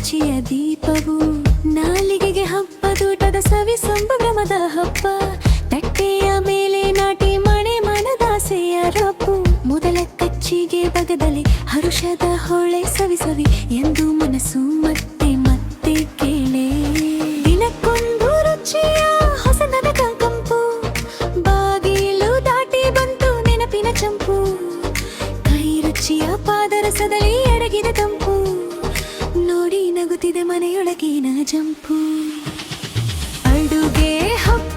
ರುಚಿಯ ದೀಪವು ನಾಲಿಗೆಗೆ ಹಬ್ಬದೂಟದ ಸವಿ ಸಂಭ್ರಮದ ಹಬ್ಬ. ತಟ್ಟೆಯ ಮೇಲೆ ನಾಟಿ ಮಣೆ ಮನದಾಸೆಯ ರಬ್ಬು. ಮೊದಲ ಕಚ್ಚಿಗೆ ಬಗದಲ್ಲಿ ಹರುಷದ ಹೊಳೆ ಸವಿ ಸವಿ ಎಂದು ಮನಸ್ಸು ಮತ್ತೆ ಮತ್ತೆ ಕೇಳೆ. ದಿನಕ್ಕೊಂದು ರುಚಿಯ ಹೊಸನದ ಕಂಪು. ಬಾಗಿಲು ದಾಟಿ ಬಂತು ನೆನಪಿನ ಚಂಪು. ಕೈ ರುಚಿಯ ಪಾದರಸದಲ್ಲಿ ಅಡಗಿದ ತಂಪು. ನೋಡಿ ನಗುತ್ತಿದೆ ಮನೆಯೊಳಗಿನ ಜಂಪು. ಅಡುಗೆ ಹಬ್ಬ